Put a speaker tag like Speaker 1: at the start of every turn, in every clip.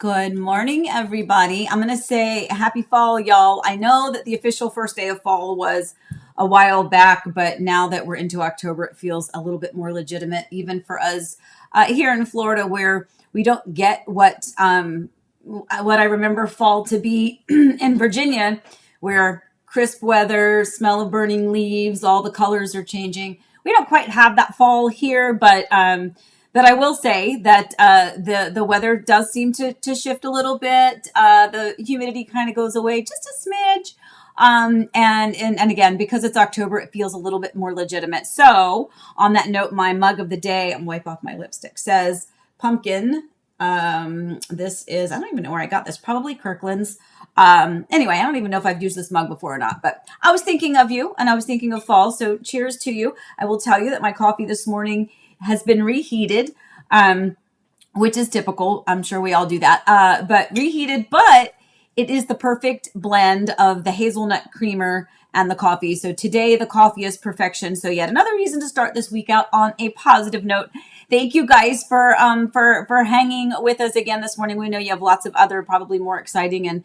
Speaker 1: Good morning, everybody. I'm going to say happy fall, y'all. I know that the official first day of fall was a while back, but now that we're into October, it feels a little bit more legitimate, even for us here in Florida, where we don't get what I remember fall to be in Virginia, where crisp weather, smell of burning leaves, all the colors are changing. We don't quite have that fall here, but I will say that the weather does seem to shift a little bit. The humidity kind of goes away just a smidge. And again, because it's October, it feels a little bit more legitimate. So on that note, my mug of the day, I'm wipe off my lipstick, says pumpkin. This is, I don't even know where I got this, probably Kirkland's. Anyway, I don't even know if I've used this mug before or not, but I was thinking of you and I was thinking of fall. So cheers to you. I will tell you that my coffee this morning has been reheated, which is typical. I'm sure we all do that, but reheated, but it is the perfect blend of the hazelnut creamer and the coffee. So today the coffee is perfection. So yet another reason to start this week out on a positive note. Thank you guys for hanging with us again this morning. We know you have lots of other probably more exciting and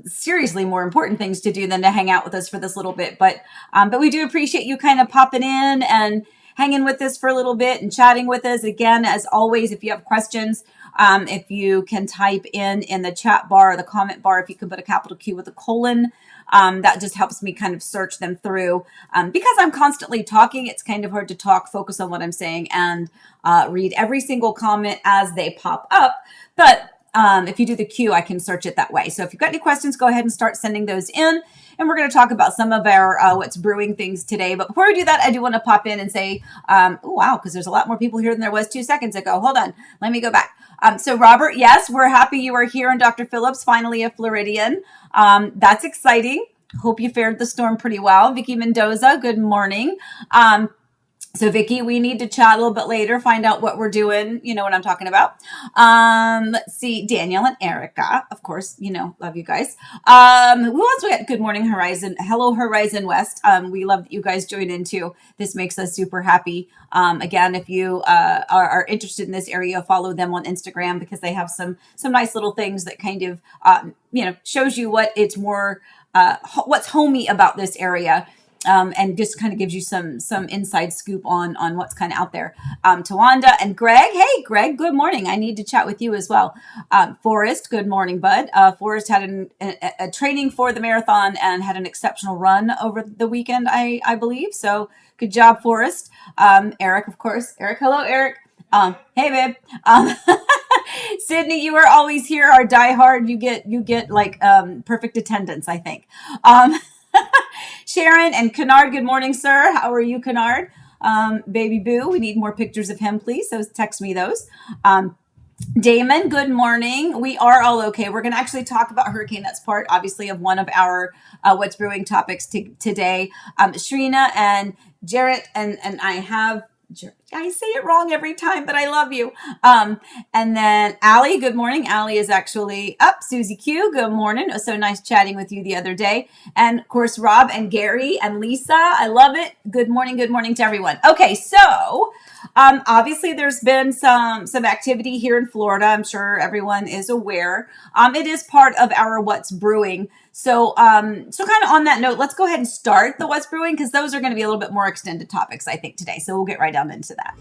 Speaker 1: seriously more important things to do than to hang out with us for this little bit. But we do appreciate you kind of popping in and hanging with us for a little bit and chatting with us. Again, as always, if you have questions, if you can type in the chat bar or the comment bar, if you can put a capital Q with a colon, that just helps me kind of search them through. Because I'm constantly talking, it's kind of hard to talk, focus on what I'm saying, and read every single comment as they pop up. But if you do the Q, I can search it that way. So if you've got any questions, go ahead and start sending those in. And we're going to talk about some of our what's brewing things today. But before we do that, I do want to pop in and say, oh, wow, because there's a lot more people here than there was 2 seconds ago. Hold on. Let me go back. So Robert, yes, we're happy you are here. And Dr. Phillips, finally a Floridian. That's exciting. Hope you fared the storm pretty well. Vicky Mendoza, good morning. So Vicky, we need to chat a little bit later, find out what we're doing. You know what I'm talking about. Let's see, Danielle and Erica, of course, love you guys. Who else we got? Good morning, Horizon. Hello, Horizon West. We love that you guys join in too. This makes us super happy. Again, if you are interested in this area, follow them on Instagram because they have some nice little things that kind of, shows you what it's more, what's homey about this area. And just kind of gives you some inside scoop on what's kind of out there. Tawanda and Greg. Hey, Greg, good morning. I need to chat with you as well. Forrest, good morning, bud. Forrest had a training for the marathon and had an exceptional run over the weekend, I believe. So good job, Forrest. Eric, of course. Eric, hello, Eric. Hey, babe. Sydney, you are always here. Our diehard. You get like perfect attendance, I think. Sharon and Kennard, good morning, sir. How are you, Kennard? Baby Boo, we need more pictures of him, please. So text me those. Damon, good morning. We are all okay. We're going to actually talk about hurricane. That's part, obviously, of one of our What's Brewing topics today. Shrina and Jarrett, and I have... I say it wrong every time, but I love you. And then Allie, good morning. Allie is actually up. Susie Q, good morning. It was so nice chatting with you the other day. And of course, Rob and Gary and Lisa, I love it. Good morning to everyone. Okay, so obviously there's been some activity here in Florida. I'm sure everyone is aware. It is part of our What's Brewing. So kind of on that note, let's go ahead and start the What's Brewing because those are going to be a little bit more extended topics, I think, today. So we'll get right down into that.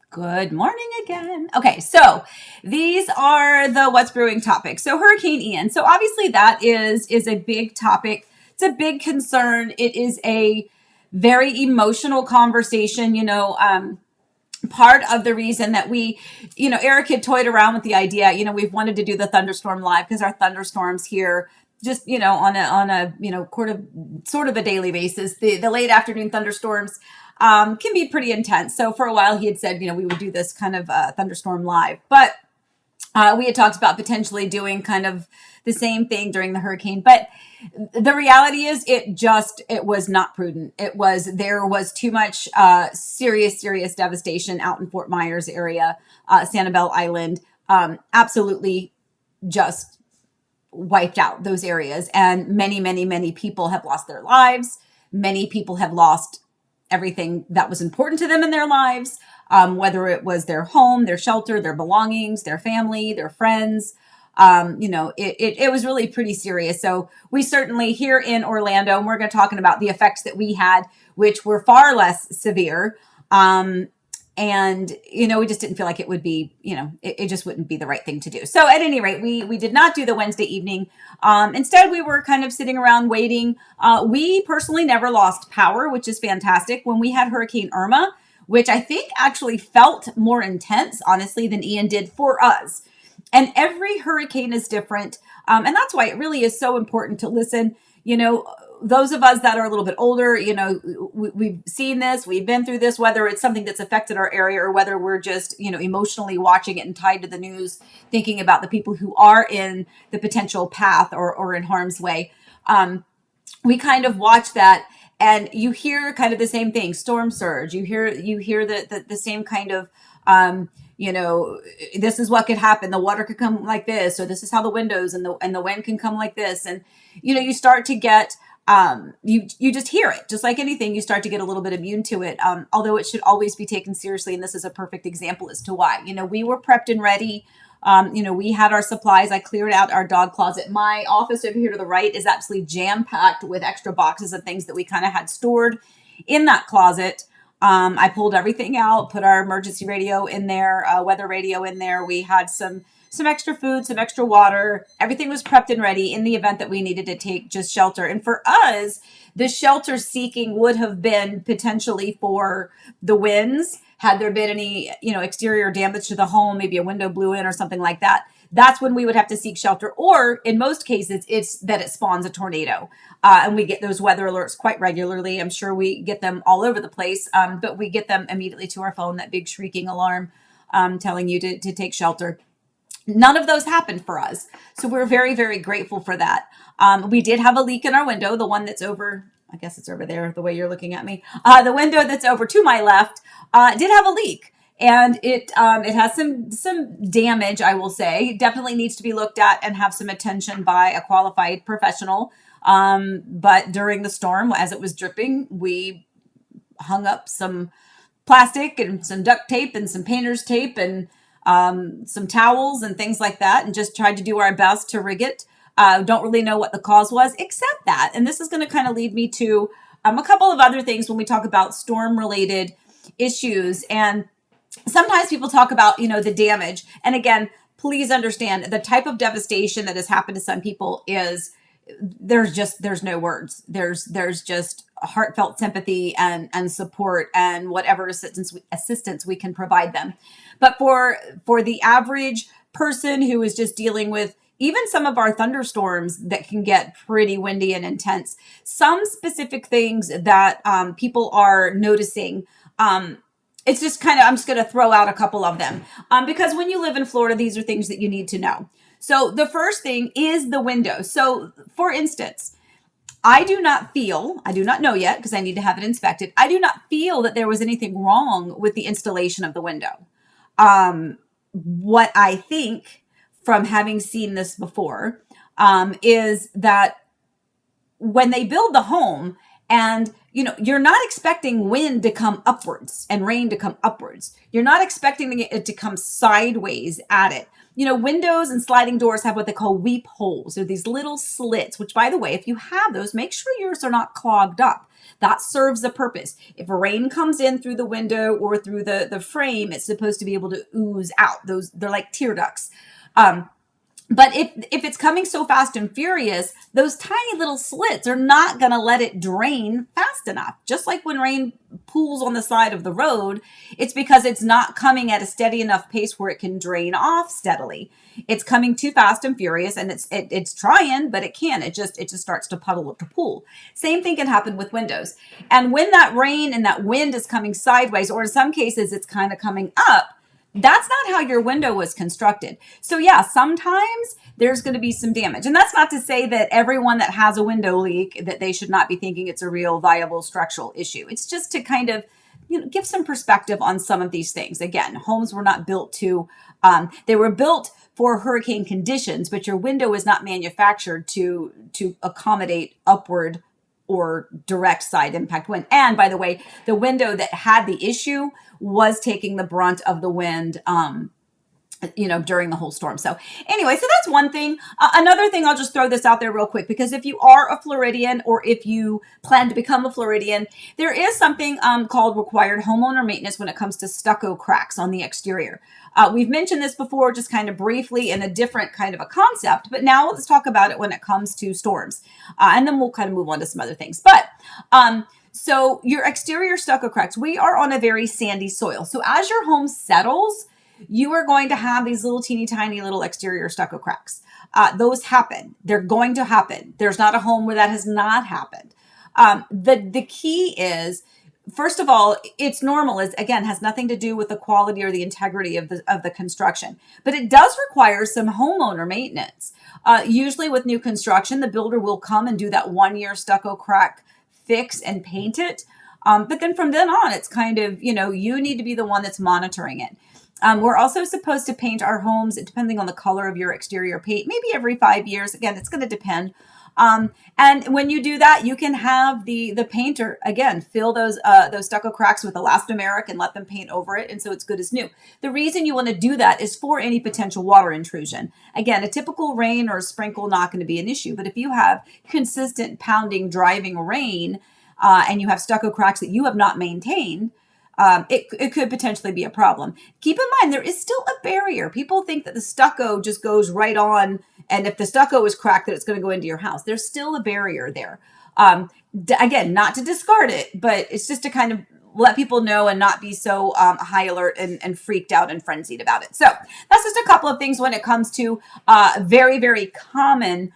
Speaker 1: Good morning again. Okay, so these are the What's Brewing topics. So Hurricane Ian. So obviously that is a big topic. It's a big concern. It is a very emotional conversation. Part of the reason that we, Eric had toyed around with the idea, we've wanted to do the thunderstorm live because our thunderstorms here just, on a sort of a daily basis, the late afternoon thunderstorms can be pretty intense. So for a while he had said, we would do this kind of thunderstorm live, but we had talked about potentially doing kind of the same thing during the hurricane, but the reality is it was not prudent. There was too much serious devastation out in Fort Myers area, Sanibel Island. Absolutely just wiped out those areas. And many, many, many people have lost their lives. Many people have lost everything that was important to them in their lives, whether it was their home, their shelter, their belongings, their family, their friends. It was really pretty serious. So we certainly here in Orlando, and we're going to talking about the effects that we had, which were far less severe. We just didn't feel like it would be, it just wouldn't be the right thing to do. So at any rate, we did not do the Wednesday evening. Instead, we were kind of sitting around waiting. We personally never lost power, which is fantastic. When we had Hurricane Irma, which I think actually felt more intense, honestly, than Ian did for us. And every hurricane is different. And that's why it really is so important to listen. Those of us that are a little bit older, we've seen this, we've been through this, whether it's something that's affected our area or whether we're just, emotionally watching it and tied to the news, thinking about the people who are in the potential path or in harm's way. We kind of watch that, and you hear kind of the same thing, storm surge. You hear the same kind of, this is what could happen. The water could come like this, or this is how the windows and the wind can come like this. And, you start to get, you just hear it, just like anything, you start to get a little bit immune to it. Although it should always be taken seriously. And this is a perfect example as to why, we were prepped and ready. We had our supplies. I cleared out our dog closet. My office over here to the right is absolutely jam-packed with extra boxes of things that we kind of had stored in that closet. I pulled everything out, put our emergency radio in there, weather radio in there. We had some extra food, some extra water. Everything was prepped and ready in the event that we needed to take just shelter. And for us, the shelter seeking would have been potentially for the winds. Had there been any, exterior damage to the home, maybe a window blew in or something like that, that's when we would have to seek shelter. Or in most cases, it's that it spawns a tornado. And we get those weather alerts quite regularly. I'm sure we get them all over the place, but we get them immediately to our phone, that big shrieking alarm telling you to take shelter. None of those happened for us. So we're very, very grateful for that. We did have a leak in our window, the one that's over, I guess it's over there, the way you're looking at me. The window that's over to my left did have a leak. And it has some damage, I will say. It definitely needs to be looked at and have some attention by a qualified professional. But during the storm, as it was dripping, we hung up some plastic and some duct tape and some painter's tape and some towels and things like that, and just tried to do our best to rig it. Don't really know what the cause was, except that, and this is going to kind of lead me to a couple of other things when we talk about storm-related issues. And sometimes people talk about, the damage. And again, please understand the type of devastation that has happened to some people is there's no words. There's just heartfelt sympathy and support and whatever assistance we can provide them. But for the average person who is just dealing with even some of our thunderstorms that can get pretty windy and intense, some specific things that people are noticing, it's just kind of, I'm just going to throw out a couple of them because when you live in Florida, these are things that you need to know. So the first thing is the window. So for instance, I do not know yet because I need to have it inspected. I do not feel that there was anything wrong with the installation of the window. What I think from having seen this before is that when they build the home and, you're not expecting wind to come upwards and rain to come upwards. You're not expecting it to come sideways at it. Windows and sliding doors have what they call weep holes. They're these little slits, which, by the way, if you have those, make sure yours are not clogged up. That serves a purpose. If rain comes in through the window or through the frame, it's supposed to be able to ooze out. They're like tear ducts. But if it's coming so fast and furious, those tiny little slits are not going to let it drain fast enough. Just like when rain pools on the side of the road, it's because it's not coming at a steady enough pace where it can drain off steadily. It's coming too fast and furious, and it's trying, but it can't. It just starts to puddle up to pool. Same thing can happen with windows. And when that rain and that wind is coming sideways, or in some cases it's kind of coming up, that's not how your window was constructed. So yeah, sometimes there's going to be some damage. And that's not to say that everyone that has a window leak, that they should not be thinking it's a real viable structural issue. It's just to kind of give some perspective on some of these things. Again, homes were not built to, they were built for hurricane conditions, but your window is not manufactured to accommodate upward or direct side impact wind. And by the way, the window that had the issue was taking the brunt of the wind, during the whole storm. So anyway, so that's one thing. Another thing, I'll just throw this out there real quick, because if you are a Floridian or if you plan to become a Floridian, there is something called required homeowner maintenance when it comes to stucco cracks on the exterior. We've mentioned this before, just kind of briefly in a different kind of a concept, but now let's talk about it when it comes to storms. And then we'll kind of move on to some other things. But so your exterior stucco cracks, we are on a very sandy soil. So as your home settles, you are going to have these little teeny tiny little exterior stucco cracks. Those happen. They're going to happen. There's not a home where that has not happened. The key is, first of all, it's normal. Is again, has nothing to do with the quality or the integrity of the construction, but it does require some homeowner maintenance. Usually with new construction, the builder will come and do that 1-year stucco crack fix and paint it. But then from then on, it's kind of, you need to be the one that's monitoring it. We're also supposed to paint our homes, depending on the color of your exterior paint, maybe every 5 years. Again, it's going to depend. And when you do that, you can have the painter, again, fill those stucco cracks with elastomeric and let them paint over it. And so it's good as new. The reason you want to do that is for any potential water intrusion. Again, a typical rain or a sprinkle, not going to be an issue. But if you have consistent pounding, driving rain, and you have stucco cracks that you have not maintained, it could potentially be a problem. Keep in mind, there is still a barrier. People think that the stucco just goes right on, and if the stucco is cracked, that it's going to go into your house. There's still a barrier there. Again, not to discard it, but it's just to kind of let people know and not be so high alert and freaked out and frenzied about it. So that's just a couple of things when it comes to very, very common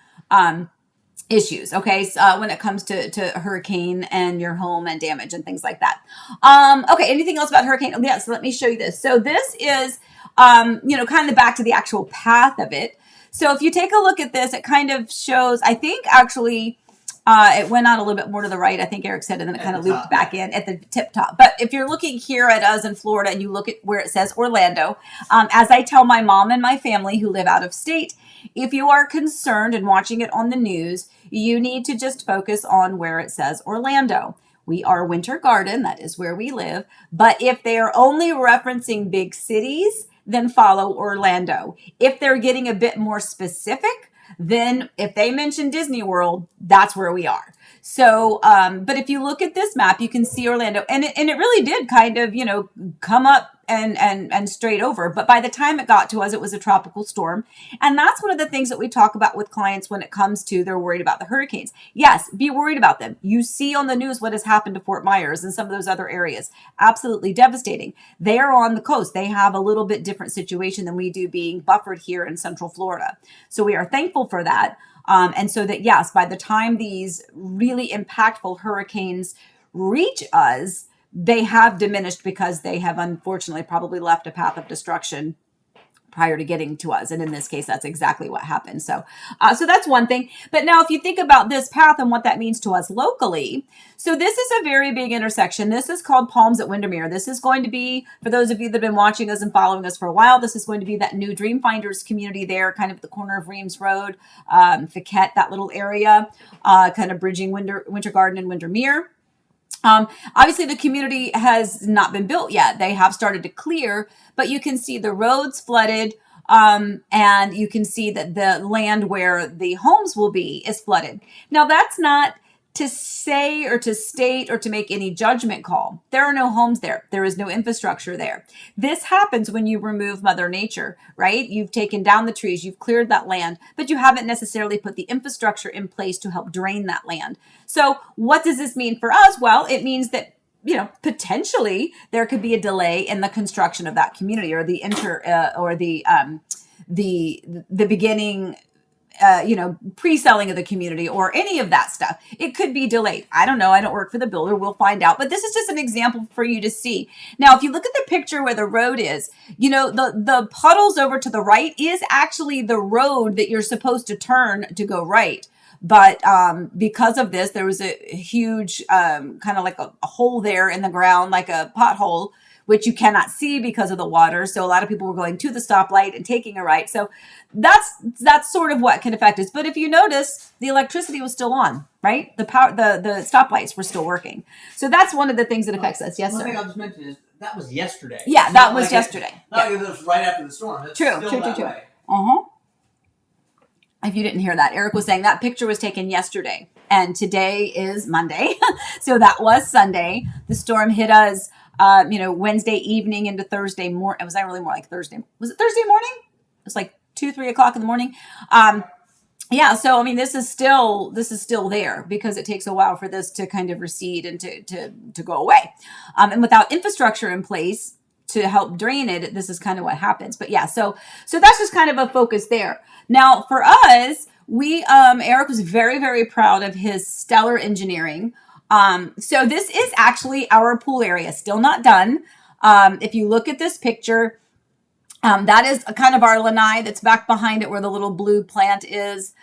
Speaker 1: issues. Okay. So, when it comes to hurricane and your home and damage and things like that. Okay. Anything else about hurricane? Oh, yes. Let me show you this. So this is, kind of back to the actual path of it. So if you take a look at this, it kind of shows, I think actually, it went out a little bit more to the right. I think Eric said, and then it kind of looped back in at the tip top. But if you're looking here at us in Florida and you look at where it says Orlando, as I tell my mom and my family who live out of state, if you are concerned and watching it on the news, you need to just focus on where it says Orlando. We are Winter Garden. That is where we live. But if they are only referencing big cities, then follow Orlando. If they're getting a bit more specific, then if they mention Disney World, that's where we are. So, but if you look at this map, you can see Orlando, and it really did kind of, come up and straight over. But by the time it got to us, it was a tropical storm. And that's one of the things that we talk about with clients when it comes to they're worried about the hurricanes. Yes, be worried about them. You see on the news what has happened to Fort Myers and some of those other areas. Absolutely devastating. They are on the coast. They have a little bit different situation than we do, being buffered here in Central Florida. So we are thankful for that. And so that, yes, by the time these really impactful hurricanes reach us, they have diminished because they have unfortunately probably left a path of destruction prior to getting to us. And in this case, that's exactly what happened. So that's one thing. But now if you think about this path and what that means to us locally, so this is a very big intersection. This is called Palms at Windermere. This is going to be, for those of you that have been watching us and following us for a while, this is going to be that new Dreamfinders community there, kind of at the corner of Reams Road, Fiquette, that little area, kind of bridging Winter Garden and Windermere. Obviously, the community has not been built yet. They have started to clear, but you can see the roads flooded, and you can see that the land where the homes will be is flooded. Now, that's not to say or to state or to make any judgment call. There are no homes there. There is no infrastructure there. This happens when you remove Mother Nature, right? You've taken down the trees, you've cleared that land, but you haven't necessarily put the infrastructure in place to help drain that land. So what does this mean for us? Well, it means that potentially there could be a delay in the construction of that community, or the beginning, pre-selling of the community, or any of that stuff. It could be delayed. I don't know. I don't work for the builder. We'll find out. But this is just an example for you to see. Now, if you look at the picture where the road is, the puddles over to the right is actually the road that you're supposed to turn to go right. But because of this, there was a huge kind of like a hole there in the ground, like a pothole, which you cannot see because of the water. So a lot of people were going to the stoplight and taking a right. So that's sort of what can affect us. But if you notice, the electricity was still on, right? The power, the stoplights were still working. So that's one of the things that affects us. Yes,
Speaker 2: One
Speaker 1: sir.
Speaker 2: thing I'll just mention is that was yesterday.
Speaker 1: Yeah, that was yesterday.
Speaker 2: Not like it was right after the storm. It's
Speaker 1: True. If you didn't hear that, Eric was saying that picture was taken yesterday, and today is Monday. So that was Sunday. The storm hit us, Wednesday evening into Thursday morning. It was not really more like Thursday. Was it Thursday morning? It was like 2-3 o'clock in the morning. Yeah. So, I mean, this is still there because it takes a while for this to kind of recede and to go away. And without infrastructure in place to help drain it, this is kind of what happens. But yeah, so that's just kind of a focus there. Now for us, Eric was very, very proud of his stellar engineering. So this is actually our pool area, still not done. If you look at this picture, that is kind of our lanai that's back behind it where the little blue plant is.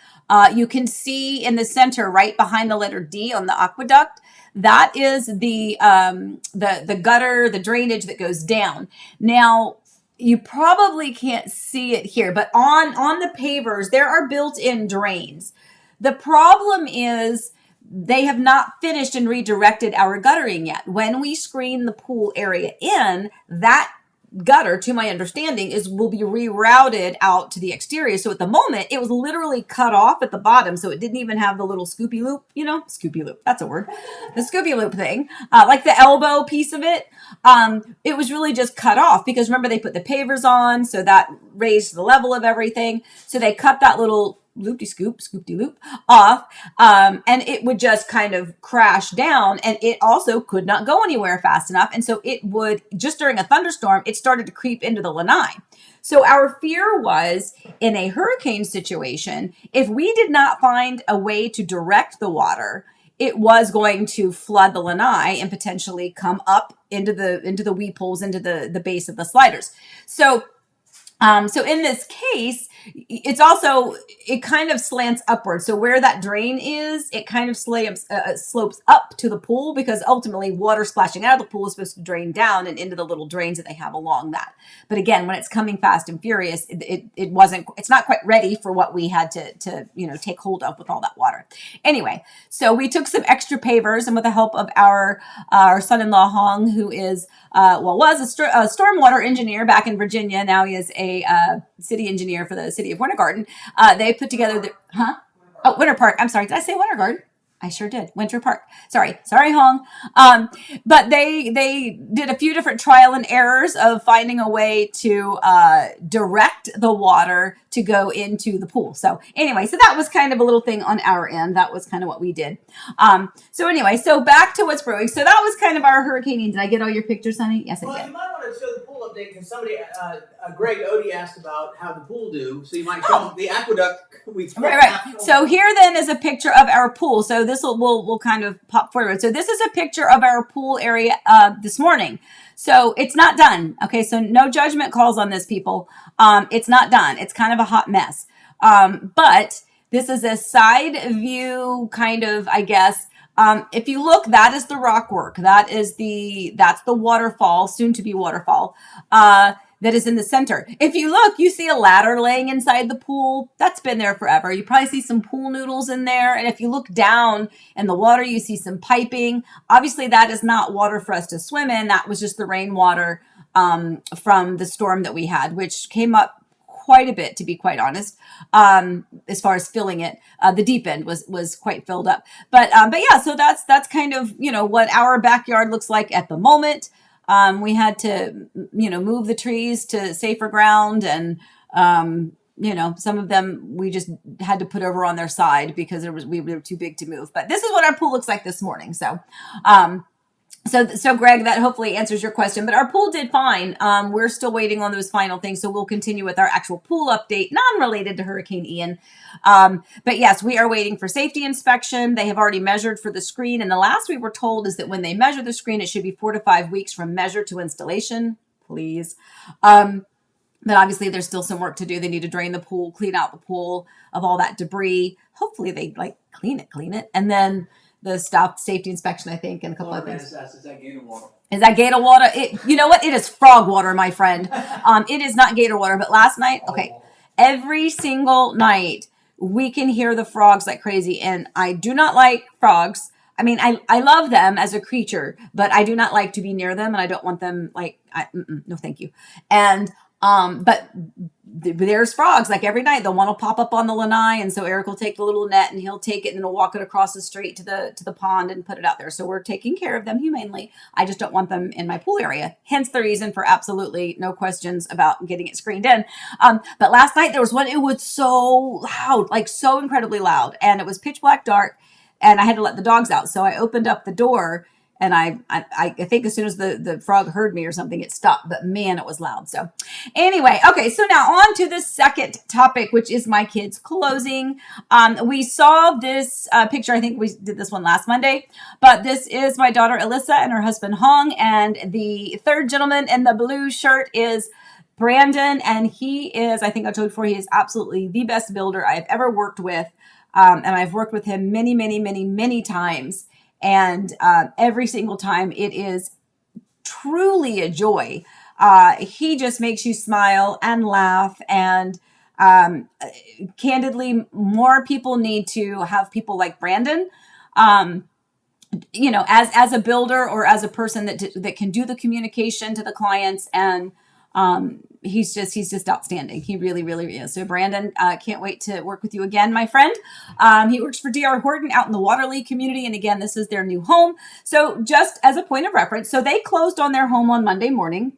Speaker 1: You can see in the center, right behind the letter D on the aqueduct, that is the gutter, the drainage that goes down. Now, you probably can't see it here, but on the pavers, there are built-in drains. The problem is they have not finished and redirected our guttering yet. When we screen the pool area in, that gutter, to my understanding, will be rerouted out to the exterior. So at the moment, it was literally cut off at the bottom, so it didn't even have the little scoopy loop, scoopy loop, that's a word, the scoopy loop thing, like the elbow piece of it. It was really just cut off because remember they put the pavers on, so that raised the level of everything. So they cut that little scoop-de-loop off, and it would just kind of crash down, and it also could not go anywhere fast enough. And so it would, just during a thunderstorm, it started to creep into the lanai. So our fear was in a hurricane situation, if we did not find a way to direct the water, it was going to flood the lanai and potentially come up into the weep holes, into the base of the sliders. So in this case, it kind of slants upward. So where that drain is, it kind of slopes up to the pool because ultimately water splashing out of the pool is supposed to drain down and into the little drains that they have along that. But again, when it's coming fast and furious, it's not quite ready for what we had to take hold of with all that water. Anyway, so we took some extra pavers, and with the help of our son-in-law Hong, who is was a stormwater engineer back in Virginia. Now he is a city engineer for the city of Winter Garden. They put together Winter Park. I'm sorry. Did I say Winter Garden? I sure did. Winter Park. Sorry, Hong. But they did a few different trial and errors of finding a way to direct the water to go into the pool. So anyway, so that was kind of a little thing on our end. That was kind of what we did. So back to what's brewing. So that was kind of our hurricane. Did I get all your pictures, honey? Yes, I did.
Speaker 2: Well, you might want to show the pool update because somebody, Greg Odie asked about how the pool do. So you might show the aqueduct.
Speaker 1: Right. So here then is a picture of our pool. So this we'll kind of pop forward. So this is a picture of our pool area this morning. So it's not done. Okay, so no judgment calls on this, people. It's not done. It's kind of a hot mess. But this is a side view kind of, I guess. If you look, that is the rock work. That's the waterfall, soon to be waterfall. That is in the center. If you look, you see a ladder laying inside the pool. That's been there forever. You probably see some pool noodles in there. And if you look down in the water, you see some piping. Obviously, that is not water for us to swim in. That was just the rainwater from the storm that we had, which came up quite a bit, to be quite honest, as far as filling it. The deep end was quite filled up. But yeah, so that's kind of, what our backyard looks like at the moment. We had to, move the trees to safer ground, and, some of them we just had to put over on their side because we were too big to move. But this is what our pool looks like this morning. So Greg, that hopefully answers your question, but our pool did fine. We're still waiting on those final things. So we'll continue with our actual pool update, non-related to Hurricane Ian. But yes, we are waiting for safety inspection. They have already measured for the screen. And the last we were told is that when they measure the screen, it should be 4 to 5 weeks from measure to installation, please. But obviously there's still some work to do. They need to drain the pool, clean out the pool of all that debris. Hopefully they like clean it. And then the stuff, safety inspection, I think, and a couple of things.
Speaker 2: Is that Gator water?
Speaker 1: Is that Gator water? You know what? It is frog water, my friend. It is not Gator water. But last night, okay, every single night we can hear the frogs like crazy. And I do not like frogs. I mean, I love them as a creature, but I do not like to be near them, and I don't want them no, thank you. And but there's frogs like every night. The one will pop up on the lanai, and so Eric will take the little net and he'll take it and he'll walk it across the street to the pond and put it out there. So we're taking care of them humanely. I just don't want them in my pool area. Hence the reason for absolutely no questions about getting it screened in. But last night there was one. It was so loud, like so incredibly loud, and it was pitch black dark, and I had to let the dogs out. So I opened up the door. And I think as soon as the frog heard me or something, it stopped. But man, it was loud. So anyway, okay. So now on to the second topic, which is my kids' closing. We saw this picture. I think we did this one last Monday. But this is my daughter, Alyssa, and her husband, Hong. And the third gentleman in the blue shirt is Brandon. And he is, I think I told you before, he is absolutely the best builder I've ever worked with. And I've worked with him many, many, many, many times. And every single time it is truly a joy. He just makes you smile and laugh. And candidly, more people need to have people like Brandon. As a builder or as a person that can do the communication to the clients, and he's just outstanding. He really, really is. So Brandon, can't wait to work with you again, my friend. He works for D.R. Horton out in the Waterley community. And again, this is their new home. So just as a point of reference, so they closed on their home on Monday morning.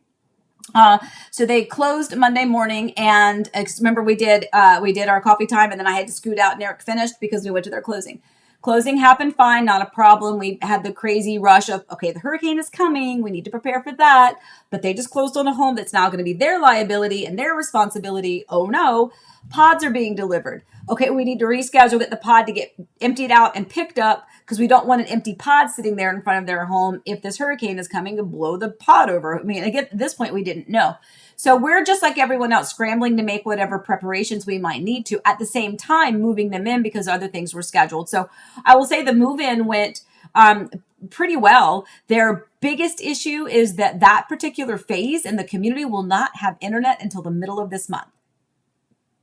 Speaker 1: So they closed Monday morning, and remember we did our coffee time, and then I had to scoot out and Eric finished because we went to their closing. Closing happened fine, not a problem. We had the crazy rush of, okay, the hurricane is coming. We need to prepare for that. But they just closed on a home that's now going to be their liability and their responsibility. Oh no, pods are being delivered. Okay, we need to reschedule, get the pod to get emptied out and picked up because we don't want an empty pod sitting there in front of their home if this hurricane is coming to blow the pod over. I mean, again, at this point, we didn't know. So we're just like everyone else, scrambling to make whatever preparations we might need to, at the same time moving them in because other things were scheduled. So I will say the move-in went pretty well. Their biggest issue is that particular phase in the community will not have internet until the middle of this month.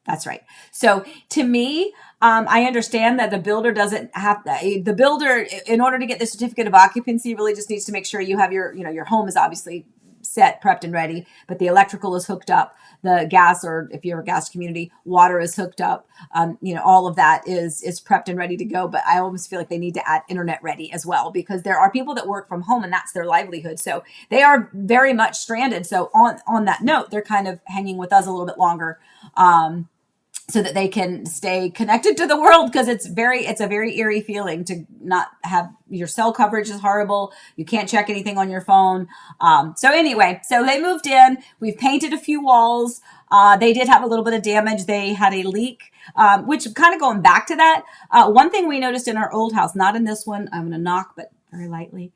Speaker 1: That's right. So to me, I understand that the builder doesn't have the builder, in order to get the certificate of occupancy, really just needs to make sure you have your home is obviously set, prepped, and ready, but the electrical is hooked up, the gas, or if you're a gas community, water is hooked up. All of that is prepped and ready to go. But I almost feel like they need to add internet ready as well, because there are people that work from home and that's their livelihood. So they are very much stranded. So on that note, they're kind of hanging with us a little bit longer. So that they can stay connected to the world, because it's a very eerie feeling to not have your cell coverage is horrible. You can't check anything on your phone. So anyway, so they moved in. We've painted a few walls. They did have a little bit of damage. They had a leak, which kind of going back to that. One thing we noticed in our old house, not in this one, I'm going to knock, but very lightly,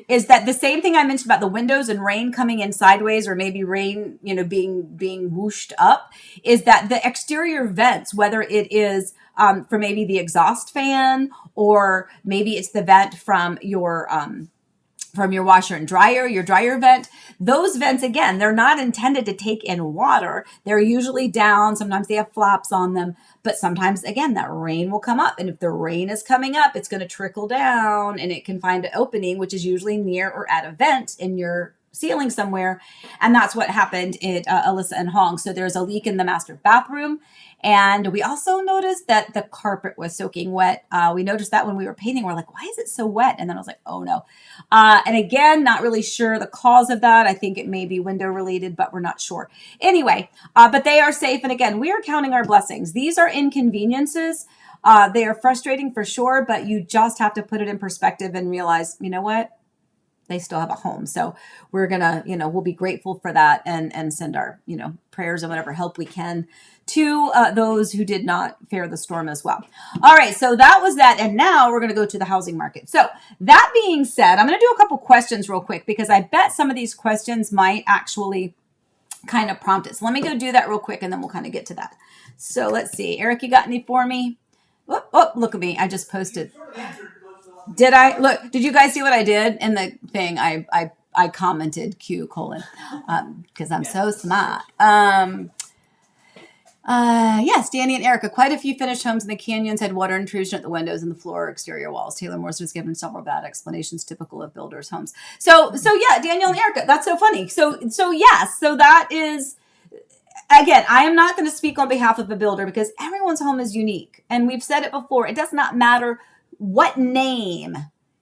Speaker 1: is that the same thing I mentioned about the windows and rain coming in sideways, or maybe rain, being whooshed up, is that the exterior vents, whether it is for maybe the exhaust fan, or maybe it's the vent from your washer and dryer, your dryer vent, those vents, again, they're not intended to take in water. They're usually down. Sometimes they have flaps on them, but sometimes, again, that rain will come up. And if the rain is coming up, it's going to trickle down and it can find an opening, which is usually near or at a vent in your ceiling somewhere. And that's what happened at Alyssa and Hong. So there's a leak in the master bathroom. And we also noticed that the carpet was soaking wet. We noticed that when we were painting. We're like, why is it so wet? And then I was like, oh no. And again, not really sure the cause of that. I think it may be window related, but we're not sure. Anyway, but they are safe. And again, we are counting our blessings. These are inconveniences. They are frustrating for sure, but you just have to put it in perspective and realize, you know what? They still have a home. So we're going to, we'll be grateful for that and send our, prayers and whatever help we can to those who did not fare the storm as well. All right. So that was that. And now we're going to go to the housing market. So that being said, I'm going to do a couple questions real quick, because I bet some of these questions might actually kind of prompt it. So let me go do that real quick and then we'll kind of get to that. So let's see. Eric, you got any for me? Oh, look at me. I just posted. Did I? Look, did you guys see what I did in the thing? I commented Q : because I'm so smart. Yes, Danny and Erica, quite a few finished homes in the canyons had water intrusion at the windows and the floor, exterior walls. Taylor Morrison has given several bad explanations typical of builders' homes. So yeah, Daniel and Erica, that's so funny. So yes, so that is, again, I am not going to speak on behalf of a builder because everyone's home is unique. And we've said it before, it does not matter what name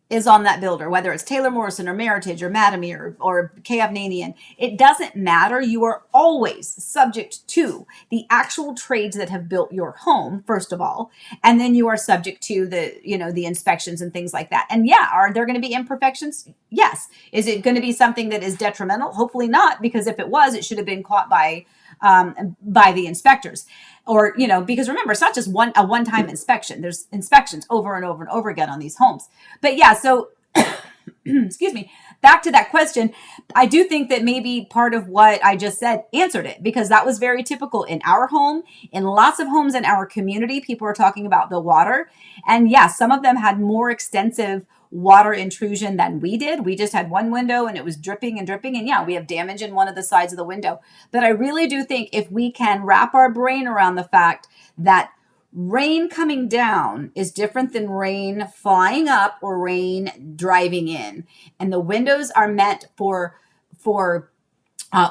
Speaker 1: is on that builder, whether it's Taylor Morrison or Meritage or Matamir or Kavnanian. It doesn't matter. You are always subject to the actual trades that have built your home, first of all, and then you are subject to the inspections and things like that. And yeah, are there going to be imperfections? Yes. Is it going to be something that is detrimental? Hopefully not, because if it was, it should have been caught by the inspectors. Or, because remember, it's not just a one-time inspection. There's inspections over and over and over again on these homes. But yeah, so excuse me, back to that question. I do think that maybe part of what I just said answered it, because that was very typical in our home, in lots of homes in our community. People are talking about the water. And yeah, some of them had more extensive water intrusion than we did. We just had one window and it was dripping and dripping. And yeah, we have damage in one of the sides of the window. But I really do think if we can wrap our brain around the fact that rain coming down is different than rain flying up or rain driving in. And the windows are meant for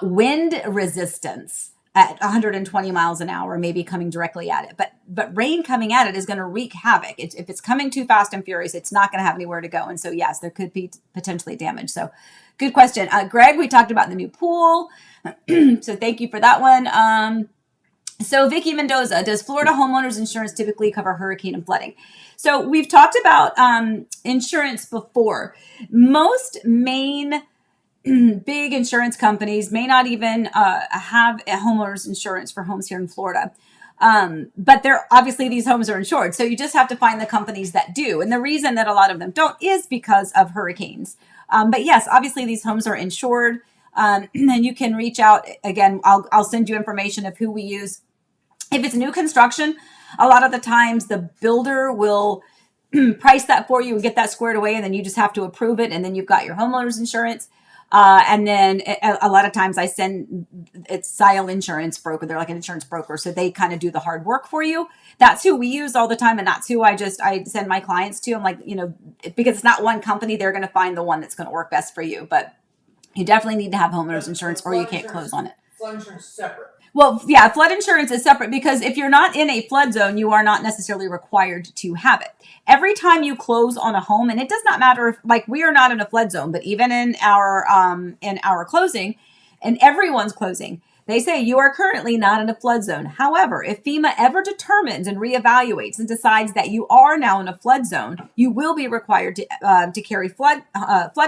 Speaker 1: wind resistance at 120 miles an hour, maybe coming directly at it. But rain coming at it is going to wreak havoc. If it's coming too fast and furious, it's not going to have anywhere to go. And so, yes, there could be potentially damage. So good question. Greg, we talked about the new pool. So thank you for that one. So Vicky Mendoza, does Florida homeowners insurance typically cover hurricane and flooding? So we've talked about insurance before. Most main big insurance companies may not even have a homeowner's insurance for homes here in Florida. But obviously these homes are insured. So you just have to find the companies that do. And the reason that a lot of them don't is because of hurricanes. But yes, obviously these homes are insured. And you can reach out. Again, I'll send you information of who we use. If it's new construction, a lot of the times the builder will price that for you and get that squared away. And then you just have to approve it. And then you've got your homeowner's insurance. And then a lot of times it's Sile Insurance Broker. They're like an insurance broker. So they kind of do the hard work for you. That's who we use all the time. And that's who I send my clients to. I'm like, because it's not one company, they're going to find the one that's going to work best for you. But you definitely need to have homeowners insurance or you can't close on it.
Speaker 2: Flood insurance is separate.
Speaker 1: Well, yeah, flood insurance is separate because if you're not in a flood zone, you are not necessarily required to have it. Every time you close on a home, and it does not matter if, like, we are not in a flood zone, but even in our closing, and everyone's closing, they say you are currently not in a flood zone. However, if FEMA ever determines and reevaluates and decides that you are now in a flood zone, you will be required to carry flood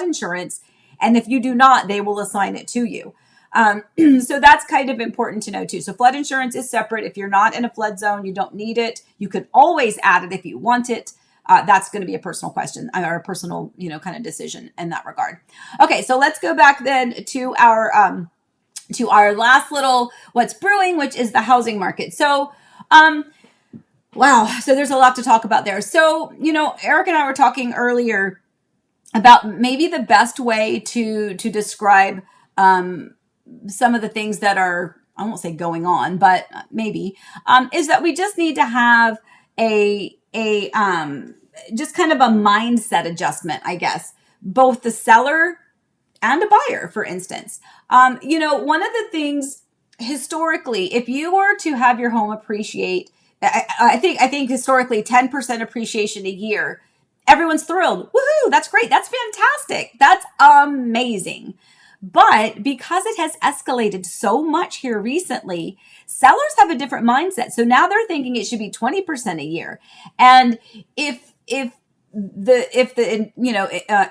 Speaker 1: insurance, and if you do not, they will assign it to you. So that's kind of important to know too. So flood insurance is separate. If you're not in a flood zone, you don't need it. You could always add it if you want it. That's going to be a personal question or a personal, kind of decision in that regard. Okay. So let's go back then to our last little what's brewing, which is the housing market. So, wow. So there's a lot to talk about there. So, Eric and I were talking earlier about maybe the best way to describe, some of the things that are, I won't say going on, but maybe, is that we just need to have just kind of a mindset adjustment, I guess, both the seller and a buyer, for instance. One of the things historically, if you were to have your home appreciate, I think historically 10% appreciation a year, everyone's thrilled. Woohoo! That's great. That's fantastic. That's amazing. But because it has escalated so much here recently, sellers have a different mindset. So now they're thinking it should be 20% a year. And if the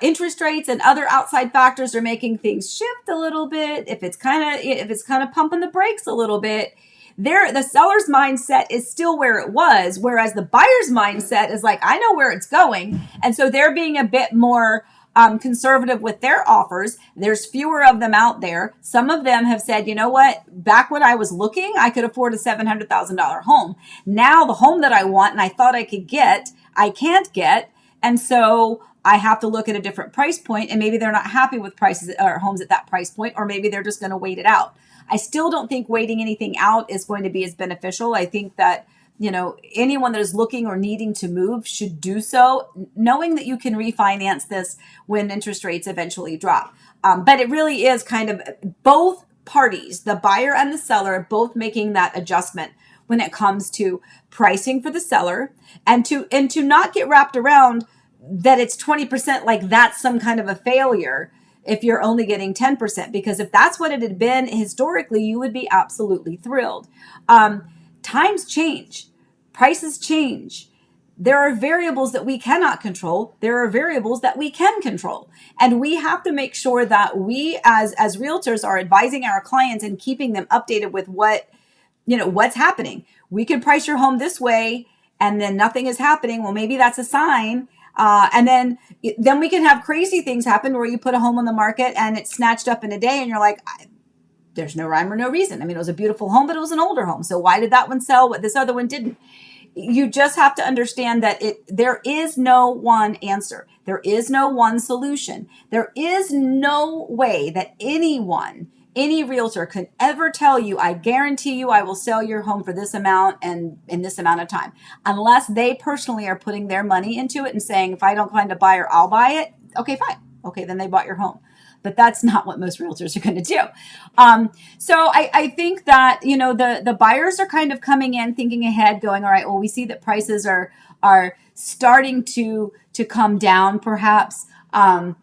Speaker 1: interest rates and other outside factors are making things shift a little bit, if it's kind of pumping the brakes a little bit, the seller's mindset is still where it was, whereas the buyer's mindset is like, I know where it's going. And so they're being a bit more conservative with their offers. There's fewer of them out there. Some of them have said, you know what, back when I was looking, I could afford a $700,000 home. Now the home that I want and I thought I could get, I can't get. And so I have to look at a different price point, and maybe they're not happy with prices or homes at that price point, or maybe they're just going to wait it out. I still don't think waiting anything out is going to be as beneficial. I think that, anyone that is looking or needing to move should do so, knowing that you can refinance this when interest rates eventually drop. But it really is kind of both parties, the buyer and the seller, both making that adjustment when it comes to pricing for the seller, and to not get wrapped around that it's 20%, like that's some kind of a failure if you're only getting 10%, because if that's what it had been historically, you would be absolutely thrilled. Times change, prices change. There are variables that we cannot control. There are variables that we can control. And we have to make sure that we as realtors are advising our clients and keeping them updated with what's happening. We could price your home this way and then nothing is happening. Well, maybe that's a sign. And then we can have crazy things happen where you put a home on the market and it's snatched up in a day and you're like, there's no rhyme or no reason. I mean, it was a beautiful home, but it was an older home. So why did that one sell, but this other one didn't? You just have to understand that there is no one answer. There is no one solution. There is no way that any realtor could ever tell you, I guarantee you I will sell your home for this amount and in this amount of time, unless they personally are putting their money into it and saying, if I don't find a buyer, I'll buy it. Okay, fine. Okay, then they bought your home. But that's not what most realtors are going to do. So I think that, the buyers are kind of coming in, thinking ahead, going, all right, well, we see that prices are starting to come down, perhaps. And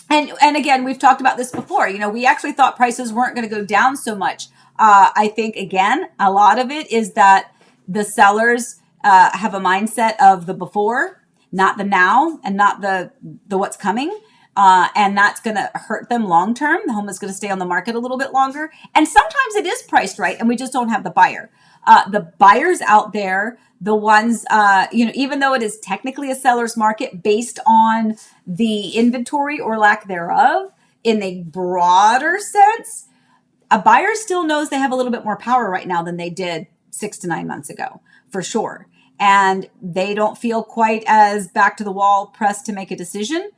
Speaker 1: again, we've talked about this before. We actually thought prices weren't going to go down so much. I think, again, a lot of it is that the sellers have a mindset of the before, not the now, and not the what's coming. And that's going to hurt them long term. The home is going to stay on the market a little bit longer. And sometimes it is priced right, and we just don't have the buyer. The buyers out there, the ones, even though it is technically a seller's market based on the inventory or lack thereof, in a broader sense, a buyer still knows they have a little bit more power right now than they did 6 to 9 months ago, for sure. And they don't feel quite as back to the wall pressed to make a decision.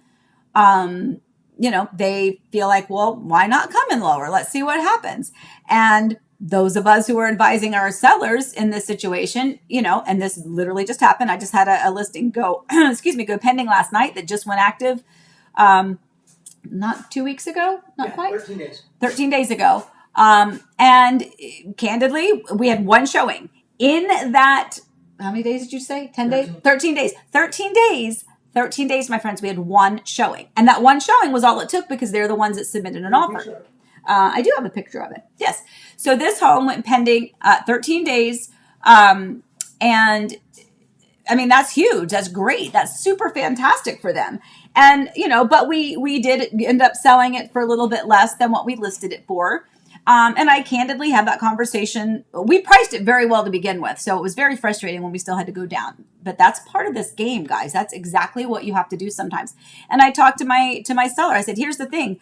Speaker 1: They feel like, well, why not come in lower? Let's see what happens. And those of us who are advising our sellers in this situation, and this literally just happened. I just had a listing go pending last night that just went active, not 2 weeks ago, not quite
Speaker 2: 13 days.
Speaker 1: 13 days ago. And candidly, we had one showing in that. How many days did you say? 10 days? 13 days. 13 days, my friends, we had one showing. And that one showing was all it took because they're the ones that submitted an offer. I do have a picture of it. Yes. So this home went pending 13 days. And I mean, that's huge. That's great. That's super fantastic for them. And, but we did end up selling it for a little bit less than what we listed it for. And I candidly had that conversation. We priced it very well to begin with. So it was very frustrating when we still had to go down. But that's part of this game, guys. That's exactly what you have to do sometimes. And I talked to my seller. I said, here's the thing.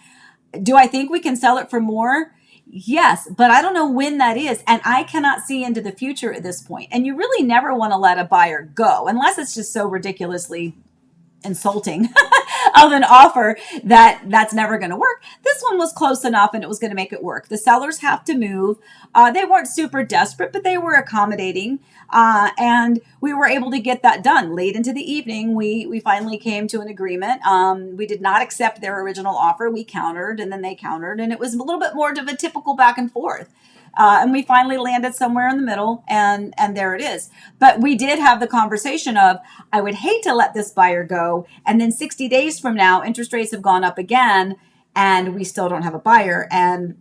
Speaker 1: Do I think we can sell it for more? Yes, but I don't know when that is. And I cannot see into the future at this point. And you really never want to let a buyer go unless it's just so ridiculously insulting of an offer that's never going to work. This one was close enough and it was going to make it work. The sellers have to move. They weren't super desperate, but they were accommodating. And we were able to get that done. Late into the evening, we finally came to an agreement. We did not accept their original offer. We countered and then they countered, and it was a little bit more of a typical back and forth. And we finally landed somewhere in the middle, and there it is. But we did have the conversation of, I would hate to let this buyer go, and then 60 days from now, interest rates have gone up again, and we still don't have a buyer. And,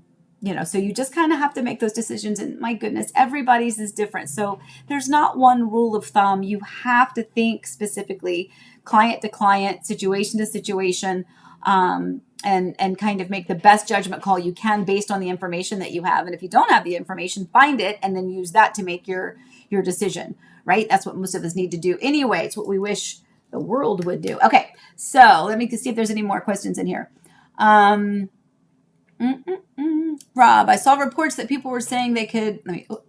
Speaker 1: so you just kind of have to make those decisions. And my goodness, everybody's is different. So there's not one rule of thumb. You have to think specifically, client to client, situation to situation, and kind of make the best judgment call you can based on the information that you have. And if you don't have the information, find it and then use that to make your decision, right? That's what most of us need to do anyway. It's what we wish the world would do. Okay, so let me see if there's any more questions in here. Rob, I saw reports that people were saying they could,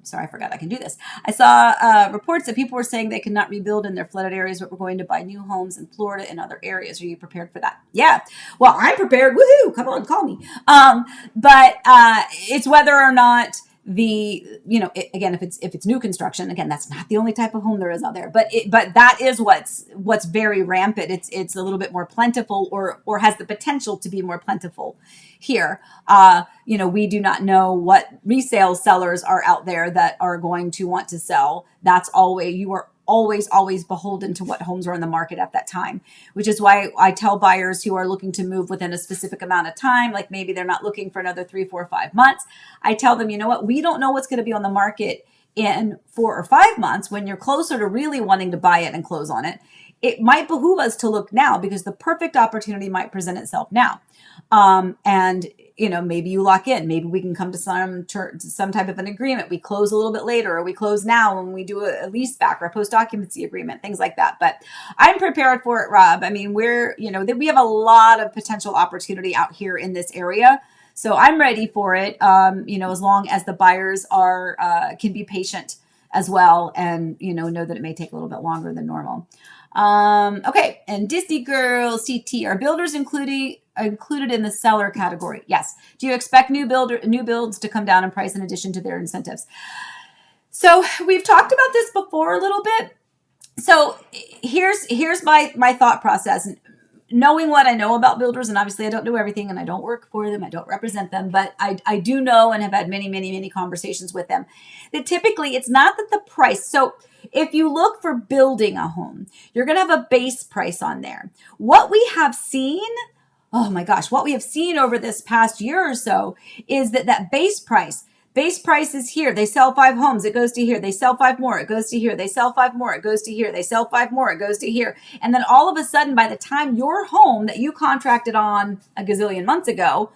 Speaker 1: sorry, I forgot I can do this. I saw reports that people were saying they could not rebuild in their flooded areas, but we're going to buy new homes in Florida and other areas. Are you prepared for that? Yeah. Well, I'm prepared. Woohoo! Come on, call me. But it's whether or not again, if it's new construction, again, that's not the only type of home there is out there, but that is what's very rampant. It's a little bit more plentiful, or has the potential to be more plentiful here. We do not know what resale sellers are out there that are going to want to sell. You are always beholden to what homes are in the market at that time, which is why I tell buyers who are looking to move within a specific amount of time, like maybe they're not looking for another 3, 4, 5 months. I tell them, you know what, we don't know what's going to be on the market in 4 or 5 months. When you're closer to really wanting to buy it and close on it, it might behoove us to look now, because the perfect opportunity might present itself now. And maybe you lock in, maybe we can come to some type of an agreement. We close a little bit later, or we close now when we do a lease back or a post occupancy agreement, things like that. But I'm prepared for it, Rob. I mean, we have a lot of potential opportunity out here in this area. So I'm ready for it. As long as the buyers can be patient as well, and, know that it may take a little bit longer than normal. Okay. And Disney Girl CT, are builders included in the seller category? Yes. Do you expect new builds to come down in price in addition to their incentives? So we've talked about this before a little bit. So here's my thought process. Knowing what I know about builders, and obviously I don't know everything, and I don't work for them, I don't represent them, but I do know and have had many conversations with them, that typically it's not that the price. So if you look for building a home, you're going to have a base price on there. What we have seen over this past year or so is that base price is here. They sell 5 homes, it goes to here. They sell 5 more, it goes to here. They sell 5 more, it goes to here. They sell 5 more, it goes to here. And then all of a sudden, by the time your home that you contracted on a gazillion months ago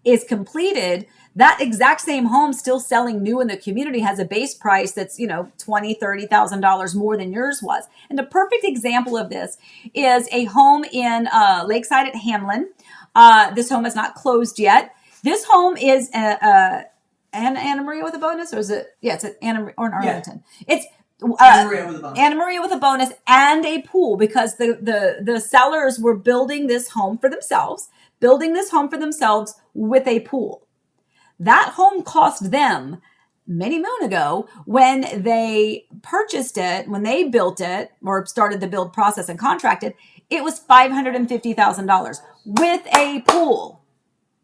Speaker 1: is completed, that exact same home still selling new in the community has a base price that's, $20,000, $30,000 more than yours was. And a perfect example of this is a home in Lakeside at Hamlin. This home is not closed yet. This home is Anna Maria with a bonus, or is it? Yeah, it's Anna or in Arlington. Yeah. It's Anna Maria with a bonus and a pool, because the sellers were building this home for themselves with a pool. That home cost them many moon ago, when they purchased it, when they built it or started the build process and contracted, it was $550,000 with a pool.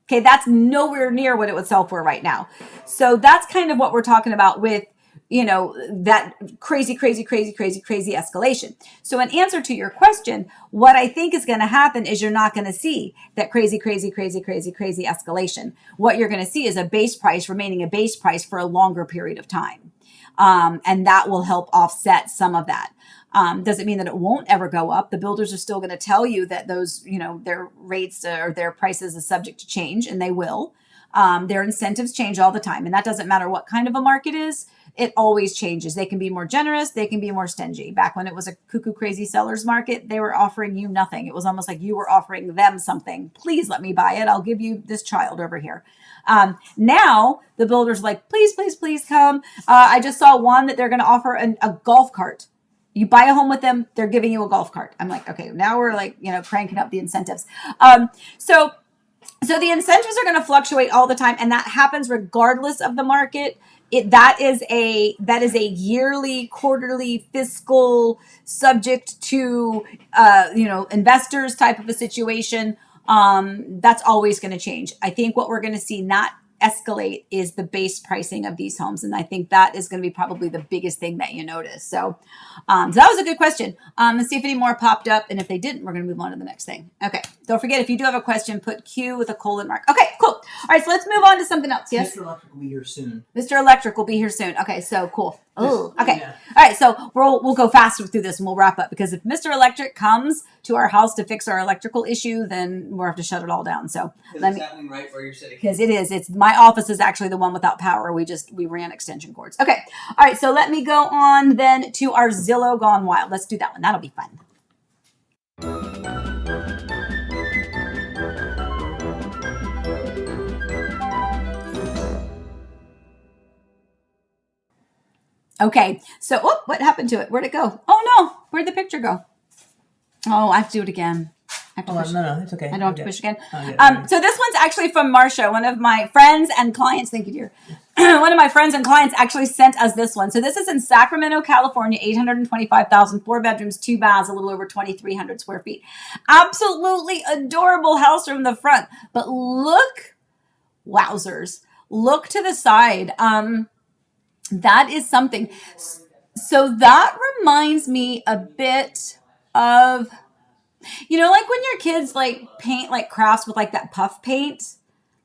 Speaker 1: Okay, that's nowhere near what it would sell for right now. So that's kind of what we're talking about with, that crazy escalation. So in answer to your question, what I think is going to happen is you're not going to see that crazy escalation. What you're going to see is a base price remaining a base price for a longer period of time. And that will help offset some of that. Doesn't mean that it won't ever go up. The builders are still going to tell you that those, their rates or their prices is subject to change, and they will. Their incentives change all the time, and that doesn't matter what kind of a market is. It always changes. They can be more generous. They can be more stingy. Back when it was a cuckoo crazy seller's market, they were offering you nothing. It was almost like you were offering them something. Please let me buy it. I'll give you this child over here. Now the builder's like, please come. I just saw one that they're going to offer a golf cart. You buy a home with them, they're giving you a golf cart. I'm like, okay, now we're like, cranking up the incentives. So the incentives are going to fluctuate all the time, and that happens regardless of the market. That is a yearly, quarterly, fiscal, subject to investors type of a situation. That's always going to change. I think what we're going to see not escalate is the base pricing of these homes, and I think that is going to be probably the biggest thing that you notice. So that was a good question. Let's see if any more popped up, and if they didn't, we're going to move on to the next thing. Okay, don't forget, if you do have a question, put Q with a colon mark. Okay, cool. All right, so let's move on to something else. Yes,
Speaker 2: Mr. Electric will be here soon.
Speaker 1: Mr. Electric will be here soon. Okay, so cool. Oh, okay.
Speaker 2: Yeah.
Speaker 1: All right, so we'll go faster through this, and we'll wrap up, because if Mr. Electric comes to our house to fix our electrical issue, then we'll have to shut it all down. So
Speaker 2: it's happening right where you're sitting.
Speaker 1: Because it is. It's my office is actually the one without power. We ran extension cords. Okay. All right. So let me go on then to our Zillow Gone Wild. Let's do that one. That'll be fun. Okay, so what happened to it? Where'd it go? Oh no, where'd the picture go? Oh, I have to do it again.
Speaker 2: No, it's okay.
Speaker 1: I don't have to push again.
Speaker 2: Okay.
Speaker 1: So this one's actually from Marcia, one of my friends and clients. Thank you, dear. One of my friends and clients actually sent us this one. So this is in Sacramento, California, 825,000, 4 bedrooms, 2 baths, a little over 2,300 square feet. Absolutely adorable house from the front. But look, wowzers, look to the side. That is something. So that reminds me a bit of, like when your kids like paint like crafts with like that puff paint,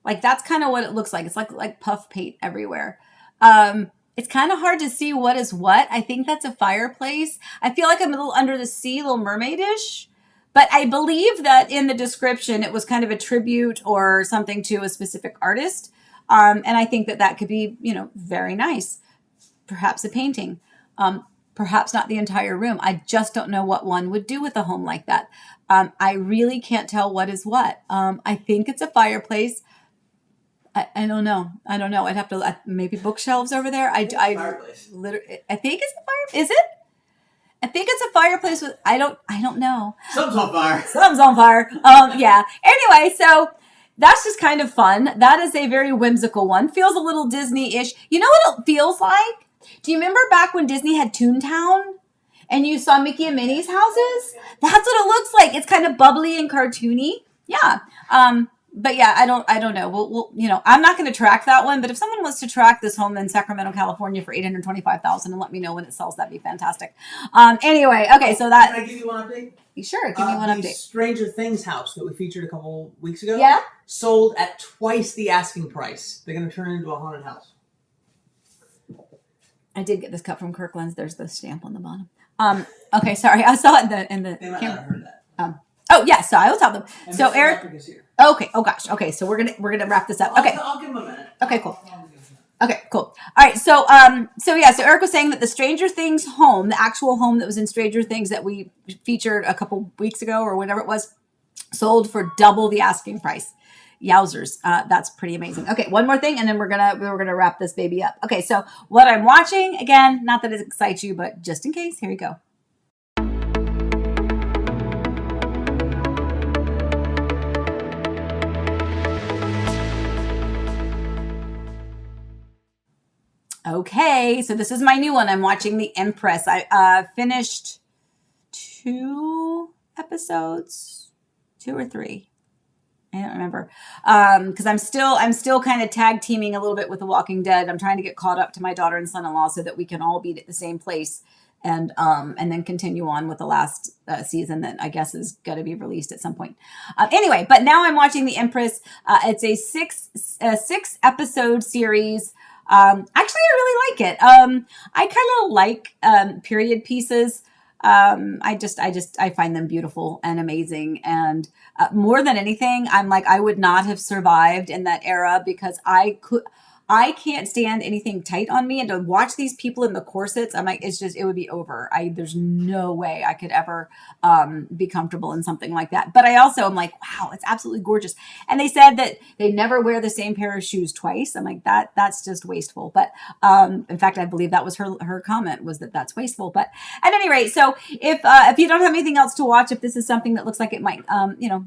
Speaker 1: like that's kind of what it looks like. It's like puff paint everywhere. It's kind of hard to see what is what. I think that's a fireplace. I feel like I'm a little under the sea, Little Mermaid-ish. But I believe that in the description, it was kind of a tribute or something to a specific artist. And I think that could be, very nice. Perhaps a painting. Perhaps not the entire room. I just don't know what one would do with a home like that. I really can't tell what is what. I think it's a fireplace. I don't know. I'd have to, maybe bookshelves over there.
Speaker 2: Fireplace.
Speaker 1: Literally, I think it's a fire. Is it? I think it's a fireplace with, I don't know.
Speaker 2: Something's on fire.
Speaker 1: Something's on fire. Yeah. Anyway, so that's just kind of fun. That is a very whimsical one. Feels a little Disney-ish. You know what it feels like? Do you remember back when Disney had Toontown and you saw Mickey and Minnie's houses? That's what it looks like. It's kind of bubbly and cartoony. Yeah. But yeah, I don't know. We'll I'm not going to track that one, but if someone wants to track this home in Sacramento, California for $825,000 and let me know when it sells, that'd be fantastic. Anyway, okay, so that.
Speaker 2: Can I give you one update?
Speaker 1: Sure, give me one
Speaker 2: the
Speaker 1: update.
Speaker 2: Stranger Things house that we featured a couple weeks ago.
Speaker 1: Yeah.
Speaker 2: Sold at twice the asking price. They're going to turn it into a haunted house.
Speaker 1: I did get this cut from Kirkland's. There's the stamp on the bottom. Okay, sorry, I saw it in the
Speaker 2: They might
Speaker 1: camera.
Speaker 2: not have heard that.
Speaker 1: Oh yeah, so I will tell them.
Speaker 2: And
Speaker 1: So
Speaker 2: Mr.
Speaker 1: Eric.
Speaker 2: Electric is here.
Speaker 1: Okay. Oh gosh. Okay. So we're gonna wrap this up. Okay.
Speaker 2: I'll give him a minute.
Speaker 1: Okay. Cool. Okay. Cool. All right. So So Eric was saying that the Stranger Things home, the actual home that was in Stranger Things that we featured a couple weeks ago or whenever it was, sold for double the asking price. Yowzers. That's pretty amazing. Okay. One more thing, and then we're gonna wrap this baby up. Okay. So what I'm watching, again, not that it excites you, but just in case, here we go. Okay, so this is my new one. I'm watching The Empress. I finished 2 episodes, 2 or 3. I don't remember. Because I'm still kind of tag teaming a little bit with The Walking Dead. I'm trying to get caught up to my daughter and son-in-law so that we can all be at the same place and then continue on with the last season that I guess is going to be released at some point. Anyway, but now I'm watching The Empress. It's a 6 episode series. Actually, I really like it. I kind of like period pieces. I find them beautiful and amazing. And more than anything, I'm like, I would not have survived in that era because I can't stand anything tight on me, and to watch these people in the corsets, I'm like, it would be over. There's no way I could ever be comfortable in something like that. But I also am like, wow, it's absolutely gorgeous. And they said that they never wear the same pair of shoes twice. I'm like, that's just wasteful. But in fact, I believe that was her comment, was that that's wasteful. But at any rate, so if you don't have anything else to watch, if this is something that looks like it might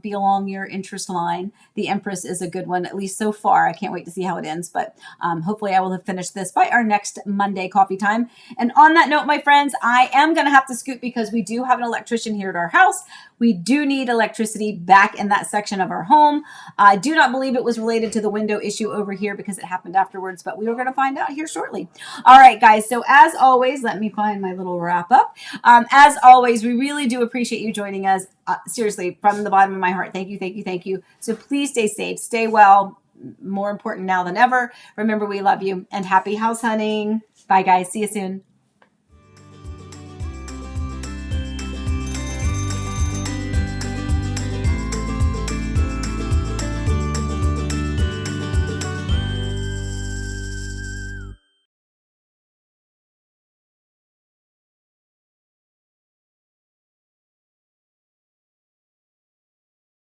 Speaker 1: be along your interest line, The Empress is a good one, at least so far. I can't wait to see how it ends, but hopefully I will have finished this by our next Monday coffee time. And on that note, my friends, I am going to have to scoot because we do have an electrician here at our house. We do need electricity back in that section of our home. I do not believe it was related to the window issue over here because it happened afterwards, but we are going to find out here shortly. All right, guys. So as always, let me find my little wrap up. As always, we really do appreciate you joining us. Seriously, from the bottom of my heart, thank you, thank you, thank you. So please stay safe, stay well. More important now than ever. Remember, we love you, and happy house hunting. Bye, guys. See you soon.